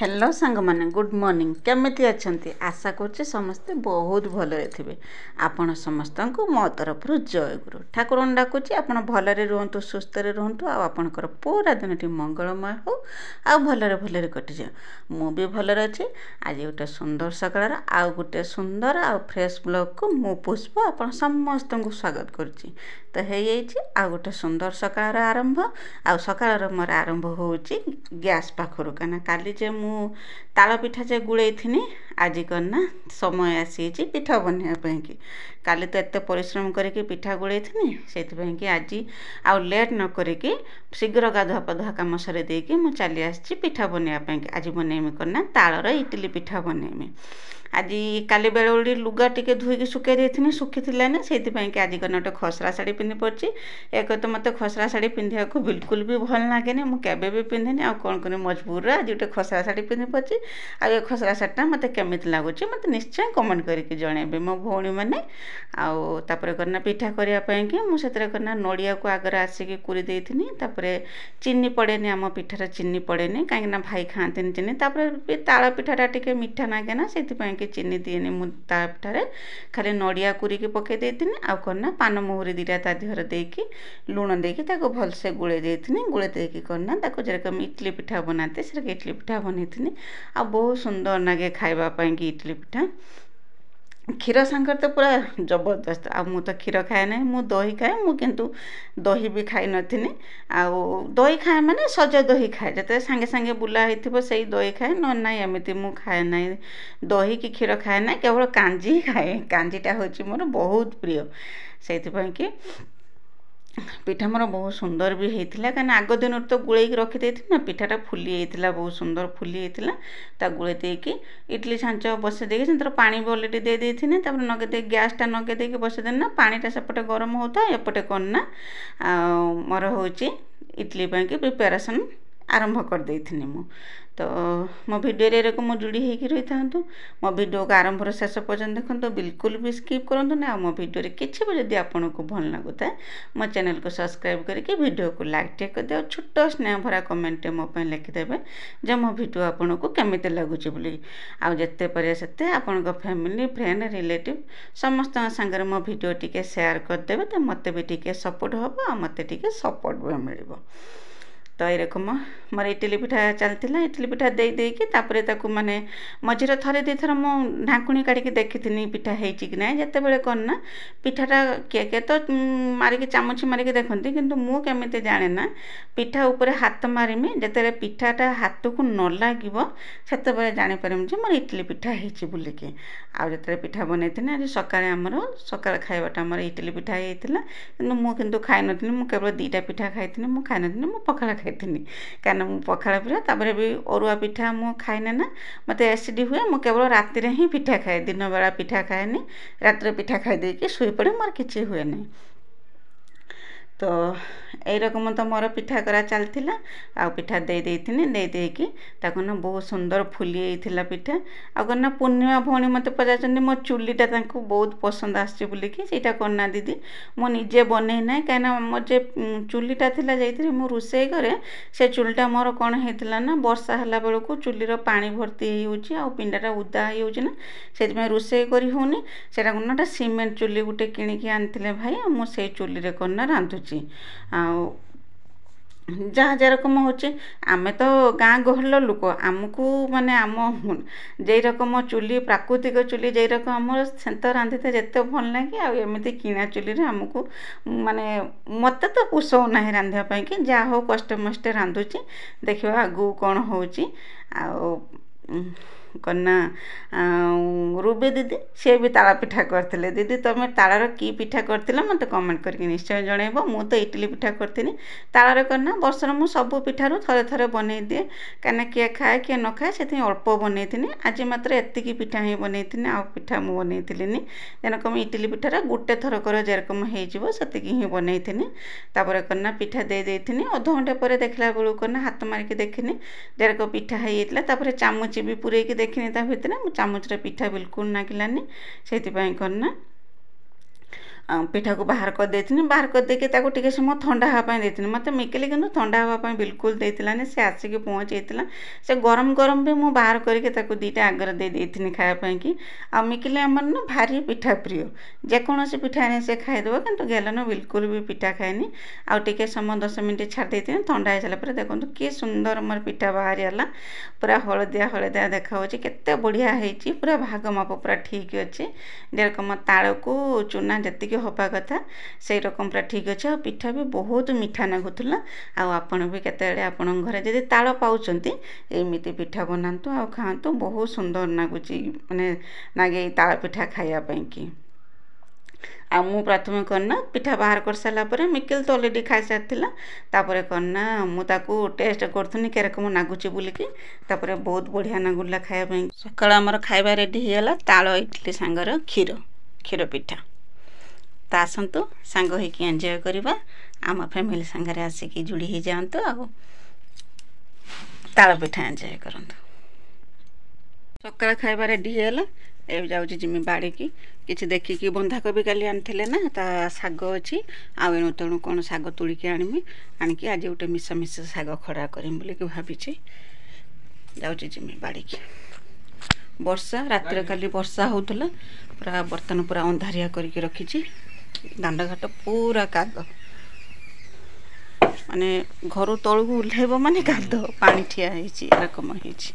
Hello सांग माने good morning केमिति अछंती आशा करछे समस्ते बहुत भलरे थिबे। आपण समस्त को मो तरफ जय गुरु ठाकुर डाकुची आपण भलरे रहंतु सुस्थ रे रहंतु आ आपणकर पूरा दिनटी मंगलमय हो आ भलरे भलरे कटि जा। मु भी भलरे अछि। आज गोटे सुंदर सकाळर आ गोटे सुंदर आ फ्रेश ब्लॉग को मु पुष्प आपण समस्त को स्वागत करछि। तो हे येछि आ गोटे सुंदर सकाळर आरंभ आ सकाळर मोर आरंभ होउछि गैस पाखरु काना काली जे मु ताल पिठा जे गुड़े थी आज करना समय आसी पिठा बनवाई कि काली तो एत परिश्रम करके पिठा गुड़े थी से कि आज आउ लेट न करके शीघ्र गाधुआ पाधुआ कम सर देकी मुझे चली आसी पिठा बनवाई आज बनैमी करना तालर इडली पिठा बनैमी। आज काली बेले बेले लुगा टिके धुईकी सुखे देती सुखी थी से आज करना गोटे खसरा शाढ़ी पिंधि पड़ी। एक तो मत खसरा शाढ़ी पिंधा को बिल्कुल भी भल लगे मुझे भी पिंधेनि आ कौन कर मजबूर आज गोटे खसरा शाढ़ी पिंधि पड़ी। आ ये खसरा शाढ़ीटा मत केमिति लगुच मत निश्चय कमेंट करके जनइबे मो भौणी मैंने आउे करना पिठा करने मुझे करना नड़िया को आगर आसिक कुरी देती चीनी पड़ेनि आम पिठार चीनी पड़ेनि कहीं भाई खाती चीनी ताल पिठाटा टे मीठा लगे ना से कि चीनी दिएनि मु पिठारे खाली नड़िया कुरिकी पकई देती आ करना पान मुहुरी दीटा ता देहर देकी लुण देकी भलसे गुड़े देती गुड़े देकी करना जेरकम इडली पिठा बनाते से इडली पिठा बनई आ बहुत सुंदर लगे खावाई कि इडली पिठा। क्षीर सांकर तो पूरा जबरदस्त आ मु तो क्षीर खाए ना मु दही खाए मु किंतु दही भी खाई नथिनी आ दही खाए माने सज दही खाए जते सांगे सांगे बुला होइथिबो सेही दही खाए न ना एमिति मु खाए ना दही कि क्षीर खाए ना केवल कांजी ही खाए कांजीटा होची मोर बहुत प्रिय सेइथिपई कि पिठा मोर बहुत सुंदर भी होता कहीं आग दिन तो गुड़े रखी ना पिठाटा फुली होता बहुत सुंदर फुली होता गुड़े देकी इडली छांच बसई देकी से पानी भी अलरेडी दे देती नगे दे गैसटा नगे देकी बसई ना पानीटा सेपटे गरम होता एपटे करना मोर हूँ इडली की प्रिपेरेसन आरंभ कर देथिनी मु। तो मो भिडियो को मो जोड़ी होगी रही था मो भिडियो को आरंभ शेष पर्यटन देखो बिल्कुल भी स्किप करूँ ना मो भिडियो किसी भी जब आपन को भल लगुता मो चैनल को सब्सक्राइब करके वीडियो को लाइक टे कर दे छोट स्नेह भरा कमेंट मोप लिखिदेवे जो मो भिडियो आपन को केमिति लगुच बोली आउ जिते पारे से आपण फैमिली फ्रेंड रिलेटिव समस्त सांगे मो भिडियो टिके शेयर करदेवे तो मत भी टिके सपोर्ट हम आ मत टिके सपोर्ट भी मिल। तो ये रकम मोर इडली पिठा चलता इडली पिठा दे देकी माने मझे थे दी थर मु ढाकुणी काढ़ी देखी पिठा होती कि ना जिते बड़े करना पिठाटा किए तो मारिकी चामच मारिकी देखती किंतु मु केमिति जाने ना पिठा उपरे हाथ मारिमी जिते पिठाटा हाथ को न लगे से जानीपारमी जे मोर इडली पिठा होती बोलिकी आउ जो पिठा बनई आज सकाଳେ आमर सकाळ खाइबाटा आमर इडली पिठा होता किंतु खाई नी मु केवल दुईटा पिठा खाई मु खाई नी मु पखाळ खाई कहीं मुझे पखाड़ प्रिय भी अरुआ पिठा मु खाए ना मत एसिड हुए मु केवल राति ही पिठा खाए दिन बेला पिठा खाएनि रात पिठा खाई देकी शुई पड़े मोर किसी हुए नहीं। तो यही रकम तो मोर पिठा करा चलता आ पिठा दे देकी ना बहुत सुंदर फुली होता पिठा आना पूर्णिमा भौणी मत पचार मो चुलीटा बहुत पसंद आसटा करना दीदी मो निजे बनई ना कहीं मोर जे चुलीटा थी जाइए मु रोषे करे से चुलीटा मोर कौन होता ना वर्षा है बेलू चुलीर पा भर्ती हो पिंडाटा उदा होना से रोषे कर होनी से सीमेंट चुली गोटे किणिकी आनी भाई मुझे चुली करना रांधुची जहाँ जेरकम होचे आमे तो गाँ गहल लोक आमको माने आम जे रकम चुली प्राकृतिक चुली जे रकम आम से तो रांधि जिते भल लगे आमती किणा चुली आमको माने मत तो पोषौ ना रांधापी कि जहाँ हो कष्टे मष्टे रांधुची देखा आगू कौन हो कन्ना रूबी दीदी सी भी ताला पिठा करते दीदी तुम तालार की पिठा कर मत कमेंट करके निश्चय जनइब मु तो इडली पिठा करी तालार करना बर्षर मु सब पिठार थे थे बनई दिए कहीं किए खाए किए न खाए से अल्प बनई आज मात्र एतिकी पिठा ही बनई आ पिठा मु बनई जेरकम इडली पिठार गोटे थरकर जेरकम होती ही बनई करना पिठा दे देती अधघंटे पर देखला बेलू करना हाथ मारिकी देखनी जेरकम पिठा होता चामच भी पूरे देखनी भितर चामच पिठा बिल्कुल नागिलानी से करना पिठा को बाहर कर देथिनी बाहर कर देके ताको टिके समय ठंडा हवा ପାଇଁ ଦେଇଥିନି मते मिकिली किंतु ठंडा हवा ପାଇଁ बिल्कुल ଦେଇଥିଲାନି से आसिक पहुँच जाइतिला से गरम गरम भी मु बाहर करके ताको दीटा आगर दे देथिनी खाया ପାଇଁ कि आ मिकिली हमर न भारी पिठा प्रिय जे कोनोसी पिठा ने से खाइ देबो किंतु गेलन बिल्कुल भी पिठा खाइनी आ टिके समय 10 मिनिट छाड़ देथिनी ठंडा हे जाला पर देखंतु के सुंदर हमर पिठा बाहर आला पूरा हळदिया देखा होची केते बढ़िया हेची पूरा भाग माप पूरा ठीक अछि जेरकम ताळ को चूना जतिके हवा कथा से रकम पूरा ठीक अच्छे आ पिठा भी बहुत मीठा नागुला आपण भी केते आपण घरे जदि ताळ पाउचंती एमिति पिठा बनातु आ खातु बहुत सुंदर नागुची माने नागे ताळ पिठा खाया पई की आ मु प्रथम करना पिठा बाहर कर साला परे मिकिल तो ऑलरेडी खाई सारथिला तापरे करना मु ताकू टेस्ट करथुनी के रकम नागुची बुली की तापरे बहुत बढ़िया नागुला खाया पई सकाळ हमर खाइबा रेडी हेला ताळ इडली सांगर खीर पिठा तो आसतु सांग होइकी एंजॉय करवा आम फैमिली सांगरे आसिकी जुड़ी ही जातु आ ताଳ पिठा एंजॉय करंतु सकाळ खाइबा रेडी हेला ए जाउची जिमी बाड़ी की किछि देखि की बंधाकोबी काली आनथिले ना ता साग अछि आ एणु तेणु कोन साग तुली के आनिमी आनिकी आज उटे मिसा मिसा साग खड़ा करिम बोली कि भाबिछि जाउची जिमी बाड़ी की वर्षा रातिर काली वर्षा होउतला पूरा बर्तन पूरा अंधारिया करके रखिछि दांड घाट पूरा काद माने घर तळु उल्हेबो माने काद पानी ठिया हेछि रकम हेछि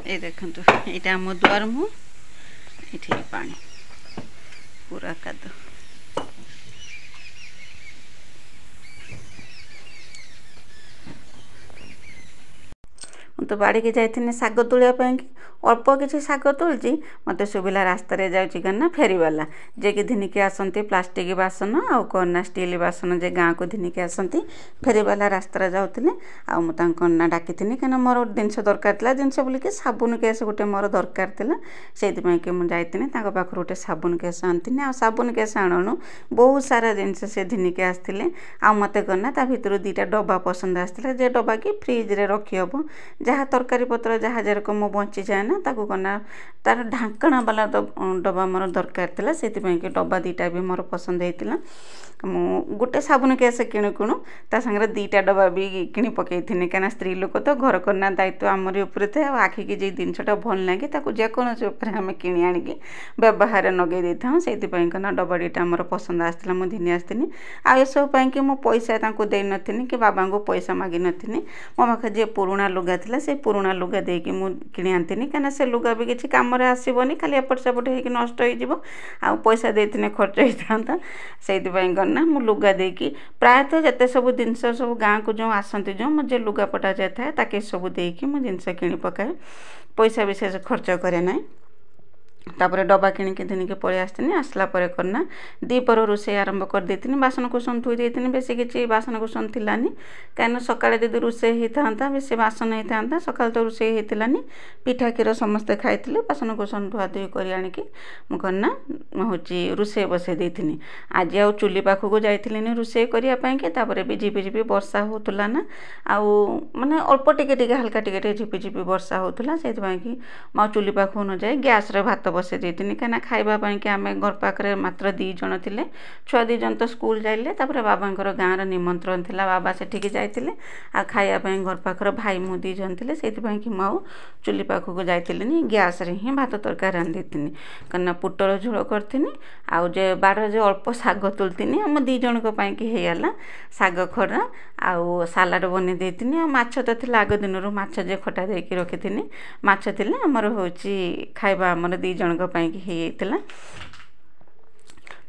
ए देखंतु एटा हम द्वार मु इठी पानी पूरा काद तो बाड़ी के जाइथिने साग तुलिया ପାଇଁ कि अल्प किसी साग तुलची मत सुविला रास्ता रे जाउची गना फेरीवाला जे कि धिनिके आसंती प्लास्टिक बासन आउ कोना स्टील बासन जे गाँ को धिनिके आसंती फेरीवाला रास्ता रे जाउथिले आ मु तांकना डाकिथिनी कना मोर जिनस दरकार थिला जिनस बोली कि साबुन केस गोटे मोर दरकार थिला सेति पई कि मु जाइथिनी तांको पाखर गोटे साबुन केस आनथिनी आ साबुन केस आणनु बहुत सारा जिनस से धिनिके आस्थिले आ मते कना ता भितरु दीटा डब्बा पसंद आस्थिले जे डब्बा कि फ्रिज रे रखी हबो जहाँ तरकारी पत्र जहाँ जेरकम बंची जाए ना ताकू करना तार ढांकणा वाला डब्बा मोर दरकार थिला सेति पई कि डब्बा दीटा भी मोर पसंद हेतिला मु गोटे साबुन केस किणु किणु ता संगे दीटा डब्बा भी किणी पकईथिनी कहना स्त्री लोक तो घर करना दायित्व आमरी उपरे थे आखि की जे जिनसटा भल लागे ताकू जेकोसी उपरे आम किणी आनिकी व्यवहार नगई देता सेति पई कहना डब्बा दीटा मोर पसंद आसला मु धिनी आस्थिनी आ एसब पई कि मु पैसा तांको देई नथिनी कि बाबा को पैसा मागी नथिनी मो पाखे जे पुराणा लुगा थिला से पुराणा लुगा देकी मु किणी आंतिनी कहना से लुगा भी किछि काम रे आसीबोनी खाली एपट सेपट हेकी नष्ट होई जिवो आ पैसा देथिने खर्च होइतांता सेति पई करना मु लुगा देकी प्रायतः जते सब जिनस सब गाँ को जो आसंती जो मुझे लुगा पटा जाए था ताके सब देकी मु जिनस किणी पकाए पैसा विशेष खर्च करे ना तापर डब्बा किणिकी धिनिके पळि आस्थिनी आसला परे करना दीपर रोषे आरंभ कर देथिनी बासन कुसन थुई देथिनी बेसी किछि बासन कुसन थिलानी कान सकाळे जदि रोषे हेतांता बेसी बासन हेतांता सकाळ तो रोषे हेतिलानी पिठा खीर समस्त खाइथिले बासन कुसन धुआ धुई करी आनिकी मु करना होची रोषे बसे देथिनी आज आ चुली पाखु को जाइथिलिनी रोषे करिया पई के तापर भी झिपि झिपि वर्षा होतुला ना आ माने अल्प टिके टिके हल्का टिके झिपि झिपि वर्षा होतुला सेति पई कि मा चुली पाखु न जाय गैस रे भात बसे देथिनी कहना खाइबा पई कि आमे घर पाखरे मात्र 2 जण थिले छुआ 2 जण तो स्कूल जाइले तापर बाबांकर गाँ रे निमंत्रण थिला बाबा सेठी के जाइतिले आ खाइया पई घर पाखर भाई मु 2 जण थिले सेति पई कि माऊ चुली पाखु को जाइतिलेनी गैस रे ही भात तरकारी रांध देथिनी कहना पुटल झोल करथिनी आ जे बाड़ जे अल्प साग तुलतिनी हम 2 जण को पई कि हेयला साग खरा आ सालाड बने देथिनी आ माछ तो थिला आग दिनरु माछ जे खटा देकी रखिथिनी माछ थिले हमर होची खाइबा हमर 2 जण को पई कि हेयतिला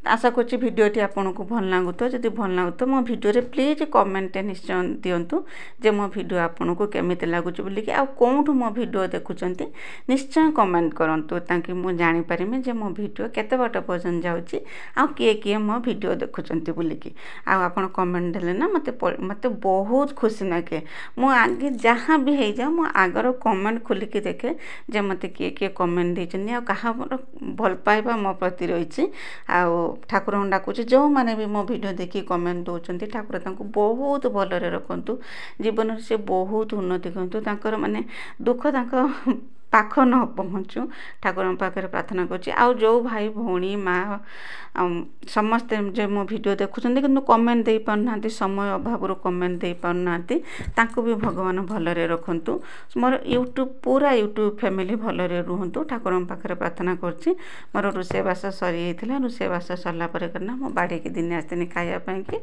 आशा करछि भिडियोटी आपको भल लागुतो जदि भल लागुतो मो भिडियो रे प्लीज कमेंट निश्चय दियंतु जे मो भिडियो आपको केमिति लागुछि बोली कि आ कोठु मो भिडियो देखुचंती निश्चय कमेंट करंतु ताकि मु जानि परिमे जे मो भिडियो केते बाट पसंद जाउछि आ किए मो भिडियो देखुचंती बोली कि आ आपण कमेंट देले ना मते बहुत खुशी लागे मु आगे जहाँ भी हे जा मु आगर कमेंट खोली के देखे जे मते किए कमेंट देचनी आ कहा भल पाइबा मो प्रति रहिछि आ ठाकुर डाकुची जो माने भी मो वीडियो देखी कमेंट दौरान ठाकुर तांको बहुत भलरे रखंतु जीवन से बहुत उन्नति करंतु तांकर माने दुख तांको ପାଖ ନ ପହଞ୍ଚୁ ଠାକୁରଙ୍କ ପାଖରେ ପ୍ରାର୍ଥନା କରୁଛି। ଆଉ ଯେଉଁ ଭାଇ ଭଉଣୀ ମା ସମସ୍ତେ ଯେ ମୋ ଭିଡ଼ିଓ ଦେଖୁଛନ୍ତି କିନ୍ତୁ କମେଣ୍ଟ ଦେଇପାରୁନାହାନ୍ତି, ସମୟ ଅଭାବରୁ କମେଣ୍ଟ ଦେଇପାରୁନାହାନ୍ତି, ତାଙ୍କୁ ବି ଭଗବାନ ଭଲରେ ରଖନ୍ତୁ। ମୋର ପୁରା ୟୁଟ୍ୟୁବ୍ ଫ୍ୟାମିଲି ଭଲରେ ରୁହନ୍ତୁ ଠାକୁରଙ୍କ ପାଖରେ ପ୍ରାର୍ଥନା କରୁଛି। ମୋର ରୋଷେଇବାସ ସରିଯାଇଥିଲା, ରୋଷେଇବାସ ସରିଲା ପରେ କରିନା ମୁଁ ବାଡ଼ିକି ଦିନେ ଆସିଥିଲି ଖାଇବା ପାଇଁକି,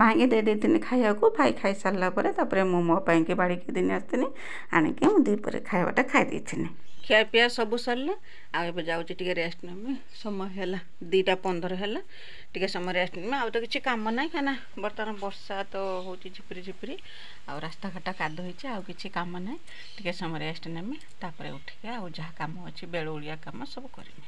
ଭାଇକି ଦେଇ ଦେଇଥିଲି ଖାଇବାକୁ। ଭାଇ ଖାଇସାରିଲା ପରେ ତାପରେ ମୁଁ ମୋ ପାଇଁକି ବାଡ଼ିକି ଦିନେ ଆସିଥିଲି, ଆଣିକି ମୁଁ ଦ୍ୱିପହରେ ଖାଇବାଟା ଖାଇ ଦେଇଥିଲି। ଖିଆ ପିଆ ସବୁ ସରିଲା। ଆଉ ଏବେ ଯାଉଛି ଟିକେ ରେଷ୍ଟ ନେବି, ସମୟ ହେଲା 2:15 ହେଲା, ଟିକେ ସମୟ ରେଷ୍ଟ ନେବି। ଆଉ ତ କିଛି କାମ ନାହିଁ, କାହିଁକିନା ବର୍ତ୍ତମାନ ବର୍ଷା ତ ହେଉଛି ଝିପିରି ଝିପିରି, ଆଉ ରାସ୍ତାଘାଟ କାଦୁଅ ହେଇଛି, ଆଉ କିଛି କାମ ନାହିଁ। ଟିକେ ସମୟ ରେଷ୍ଟ ନେବି, ତାପରେ ଉଠିକି ଆଉ ଯାହା କାମ ଅଛି ବେଳୁଳିଆ କାମ ସବୁ କରିବି।